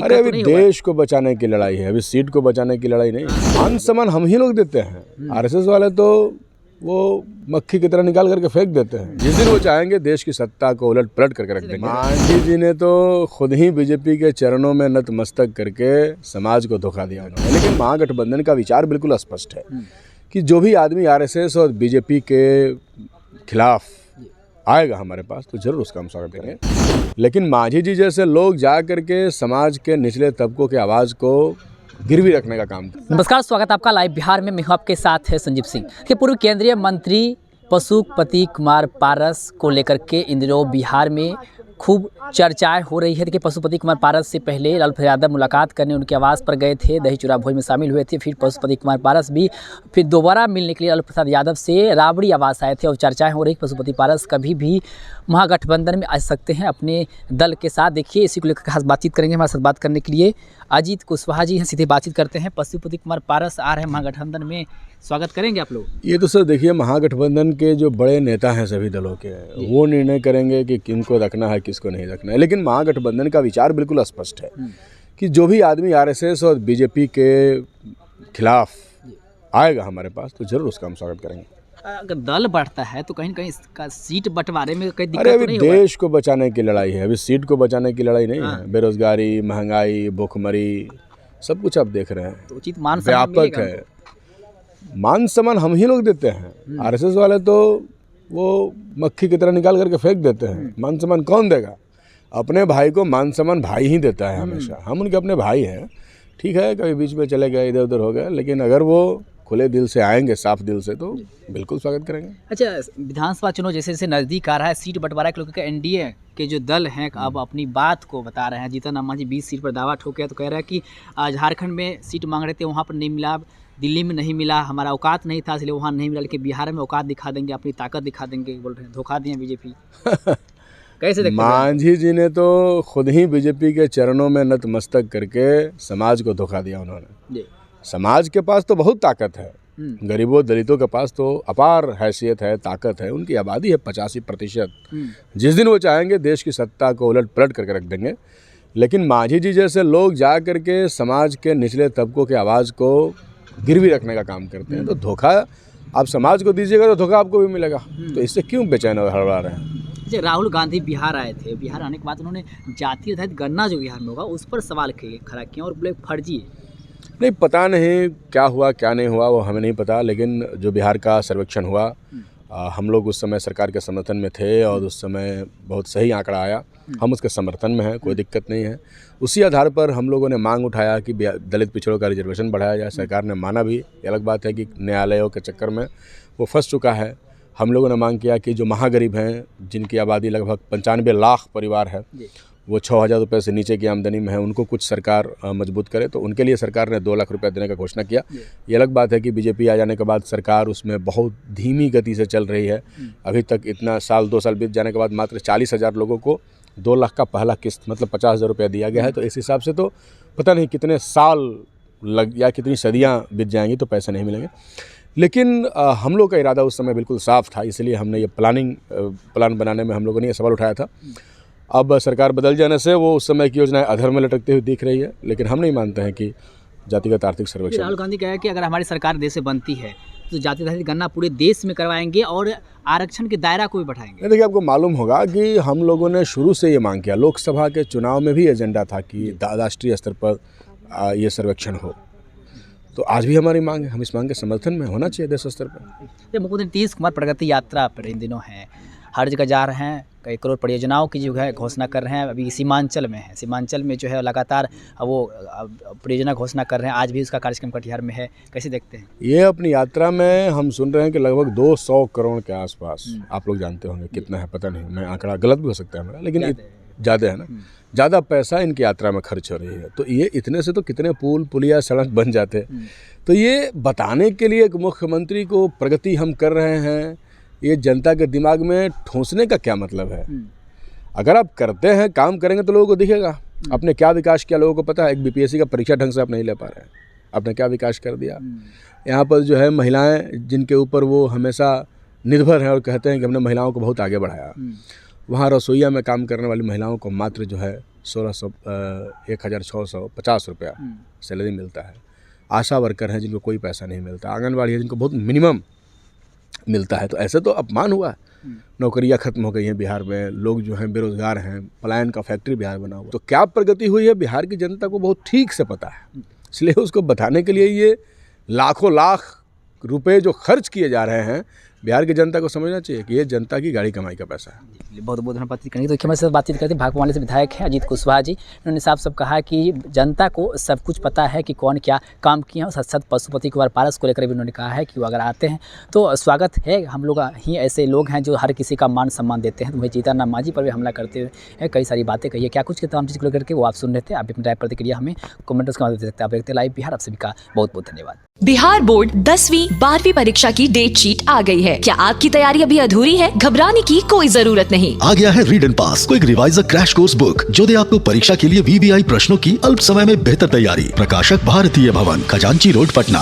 दिक्कत तो नहीं होगा? देश को बचाने की लड़ाई है, अभी सीट को बचाने की लड़ाई नहीं। मान सम्मान हम ही लोग देते हैं, आरएसएस वाले तो वो मक्खी की तरह निकाल करके फेंक देते हैं। जिस दिन वो चाहेंगे देश की सत्ता को उलट पलट करके रख देंगे। मांझी जी ने तो खुद ही बीजेपी के चरणों में नतमस्तक करके समाज को धोखा दिया उन्होंने। लेकिन महागठबंधन का विचार बिल्कुल स्पष्ट है कि जो भी आदमी आरएसएस और बीजेपी के खिलाफ आएगा हमारे पास तो जरूर उसका हम स्वागत करेंगे। लेकिन मांझी जी जैसे लोग जा करके समाज के निचले तबकों की आवाज़ को गिरवी रखने का काम। नमस्कार, स्वागत आपका लाइव बिहार में। मैं हूं आपके साथ है संजीव सिंह। के पूर्व केंद्रीय मंत्री पशुपति कुमार पारस को लेकर के इन दिनों बिहार में खूब चर्चाएं हो रही है। देखिए, पशुपति कुमार पारस से पहले लालू प्रसाद यादव मुलाकात करने उनके आवास पर गए थे, दही चूड़ा भोज में शामिल हुए थे। फिर पशुपति कुमार पारस भी फिर दोबारा मिलने के लिए लालू प्रसाद यादव से राबड़ी आवास आए थे और चर्चाएं हो रही पशुपति पारस कभी भी महागठबंधन में आ सकते हैं अपने दल के साथ। देखिए, इसी को लेकर खास बातचीत करेंगे। हमारे साथ बात करने के लिए अजीत कुशवाहा जी हैं, सीधे बातचीत करते हैं। पशुपति कुमार पारस आ रहे हैं महागठबंधन में, स्वागत करेंगे आप लोग? ये तो सर देखिए, महागठबंधन के जो बड़े नेता हैं सभी दलों के, वो निर्णय करेंगे कि किनको रखना है किसको नहीं रखना है। लेकिन महागठबंधन का विचार बिल्कुल स्पष्ट है कि जो भी आदमी आरएसएस और बीजेपी के खिलाफ आएगा हमारे पास तो जरूर उसका हम स्वागत करेंगे। अगर दल बढ़ता है तो कहीं ना कहीं इसका सीट बंटवारे में कई दिक्कत अभी तो नहीं होगा? देश को बचाने की लड़ाई है, अभी सीट को बचाने की लड़ाई नहीं है। बेरोजगारी, महंगाई, भूखमरी, सब कुछ आप देख रहे हैं, तो उचित मान सम्मान व्यापक मिलेगा है। मान सम्मान हम ही लोग देते हैं, आरएसएस वाले तो वो मक्खी की तरह निकाल करके फेंक देते हैं। मान सम्मान कौन देगा? अपने भाई को मान सम्मान भाई ही देता है हमेशा। हम उनके अपने भाई हैं, ठीक है, कभी बीच में चले गए, इधर उधर हो गए, लेकिन अगर वो खुले दिल से आएंगे, साफ दिल से, तो बिल्कुल स्वागत करेंगे। अच्छा, विधानसभा चुनाव जैसे जैसे नज़दीक आ रहा है, सीट बंटवारा के लोगों का एनडीए के जो दल हैं अब अपनी बात को बता रहे हैं। जीतन राम मांझी 20 सीट पर दावा ठोके तो कह रहा है कि झारखंड में सीट मांग रहे थे, वहाँ पर नहीं मिला, दिल्ली में नहीं मिला, हमारा औकात नहीं था इसलिए वहाँ नहीं मिला, लेकिन बिहार में औकात दिखा देंगे, अपनी ताकत दिखा देंगे, बोल रहे हैं। धोखा दिए बीजेपी। कैसे देखते हैं? मांझी जी ने तो खुद ही बीजेपी के चरणों में नतमस्तक करके समाज को धोखा दिया उन्होंने। समाज के पास तो बहुत ताकत है, गरीबों दलितों के पास तो अपार हैसियत है, ताकत है, उनकी आबादी है 85%। जिस दिन वो चाहेंगे देश की सत्ता को उलट पलट करके रख देंगे। लेकिन मांझी जी जैसे लोग जा करके समाज के निचले तबकों की आवाज़ को गिरवी रखने का काम करते हैं। तो धोखा आप समाज को दीजिएगा तो धोखा आपको भी मिलेगा। तो इससे क्यों बेचैन और हड़बड़ा रहे हैं? राहुल गांधी बिहार आए थे, बिहार आने के बाद उन्होंने जातीय आधारित गणना जो बिहार में होगा उस पर सवाल खड़ा किया और बोले फर्जी है। नहीं, पता नहीं क्या हुआ क्या नहीं हुआ, वो हमें नहीं पता। लेकिन जो बिहार का सर्वेक्षण हुआ, हम लोग उस समय सरकार के समर्थन में थे और उस समय बहुत सही आंकड़ा आया। हम उसके समर्थन में हैं, कोई दिक्कत नहीं है। उसी आधार पर हम लोगों ने मांग उठाया कि दलित पिछड़ों का रिजर्वेशन बढ़ाया जाए। सरकार ने माना भी। ये अलग बात है कि न्यायालयों के चक्कर में वो फंस चुका है। हम लोगों ने मांग किया कि जो महागरीब हैं, जिनकी आबादी लगभग 95 लाख परिवार है, वो 6,000 रुपये से नीचे की आमदनी में है, उनको कुछ सरकार मजबूत करे। तो उनके लिए सरकार ने 2 लाख रुपये देने का घोषणा किया। ये अलग बात है कि बीजेपी आ जाने के बाद सरकार उसमें बहुत धीमी गति से चल रही है। अभी तक इतना 2 साल बीत जाने के बाद मात्र 40,000 लोगों को 2 लाख का पहला किस्त मतलब 50,000 रुपया दिया गया है। तो इस हिसाब से तो पता नहीं कितने साल लग या कितनी सदियाँ बीत जाएंगी तो पैसे नहीं मिलेंगे। लेकिन हम लोग का इरादा उस समय बिल्कुल साफ था, इसलिए हमने ये प्लान बनाने में हम लोगों ने ये सवाल उठाया था। अब सरकार बदल जाने से वो उस समय की योजनाएं अधर में लटकती हुई दिख रही है। लेकिन हम नहीं मानते हैं कि जातिगत आर्थिक सर्वेक्षण। राहुल गांधी कहा कि अगर हमारी सरकार देश से बनती है तो जाति आधारित गणना पूरे देश में करवाएंगे और आरक्षण के दायरा को भी बढ़ाएंगे। देखिए, आपको मालूम होगा कि हम लोगों ने शुरू से ये मांग किया। लोकसभा के चुनाव में भी एजेंडा था कि राष्ट्रीय स्तर पर ये सर्वेक्षण हो। तो आज भी हमारी मांग है, हम इस मांग के समर्थन में होना चाहिए देश स्तर पर। मुख्यमंत्री नीतीश कुमार प्रगति यात्रा पर इन दिनों हैं, हर जगह जा रहे हैं, कई करोड़ परियोजनाओं की जो है घोषणा कर रहे हैं। अभी सीमांचल में है, सीमांचल में जो है लगातार वो परियोजना घोषणा कर रहे हैं। आज भी उसका कार्यक्रम कटिहार में है, कैसे देखते हैं? ये अपनी यात्रा में हम सुन रहे हैं कि लगभग 200 करोड़ के आसपास, आप लोग जानते होंगे कितना है पता नहीं, मैं आंकड़ा गलत भी हो सकता है मेरा, लेकिन ज़्यादा है ना, ज़्यादा पैसा इनकी यात्रा में खर्च हो रही है। तो ये इतने से तो कितने पुल पुलिया सड़क बन जाते। तो ये बताने के लिए कि मुख्यमंत्री को प्रगति हम कर रहे हैं, ये जनता के दिमाग में ठूंसने का क्या मतलब है? अगर आप करते हैं, काम करेंगे तो लोगों को दिखेगा आपने क्या विकास किया। लोगों को पता है, एक बीपीएससी का परीक्षा ढंग से आप नहीं ले पा रहे हैं, आपने क्या विकास कर दिया। यहाँ पर जो है महिलाएं, जिनके ऊपर वो हमेशा निर्भर हैं और कहते हैं कि हमने महिलाओं को बहुत आगे बढ़ाया, वहाँ रसोईया में काम करने वाली महिलाओं को मात्र जो है 1600 1650 रुपया सैलरी मिलता है। आशा वर्कर हैं जिनको कोई पैसा नहीं मिलता, आंगनबाड़ी है जिनको बहुत मिनिमम मिलता है। तो ऐसे तो अपमान हुआ। नौकरियां खत्म हो गई हैं बिहार में, लोग जो हैं बेरोजगार हैं, पलायन का फैक्ट्री बिहार बना हुआ। तो क्या प्रगति हुई है बिहार की जनता को बहुत ठीक से पता है, इसलिए उसको बताने के लिए ये लाखों लाख रुपए जो खर्च किए जा रहे हैं, बिहार की जनता को समझना चाहिए कि ये जनता की गाड़ी कमाई का पैसा है। बहुत बहुत धन्यवाद करेंगे। तो हमारे साथ बातचीत करते हैं भाकपा माले से विधायक हैं अजीत कुशवाहा जी। उन्होंने साफ साफ कहा कि जनता को सब कुछ पता है कि कौन क्या काम किया है। साथ साथ पशुपति कुमार पारस को लेकर भी उन्होंने कहा है कि वो अगर आते हैं तो स्वागत है। हम लोग ही ऐसे लोग हैं जो हर किसी का मान सम्मान देते हैं। तो वही जीतन राम मांझी पर भी हमला करते हुए कई सारी बातें कही है। क्या कुछ तमाम चीज़ को लेकर के वो आप सुन रहे थे। आप अपनी राय प्रतिक्रिया हमें कमेंट्स के माध्यम से दे सकते हैं। आप देखते हैं लाइव बिहार। आप सभी का बहुत बहुत धन्यवाद। बिहार बोर्ड 10वीं 12वीं परीक्षा की डेट शीट आ गई है। क्या आपकी तैयारी अभी अधूरी है? घबराने की कोई जरूरत नहीं। आ गया है read and pass, quick reviser crash course book जो दे आपको परीक्षा के लिए VBI प्रश्नों की अल्प समय में बेहतर तैयारी। प्रकाशक भारतीय भवन, खजांची रोड, पटना।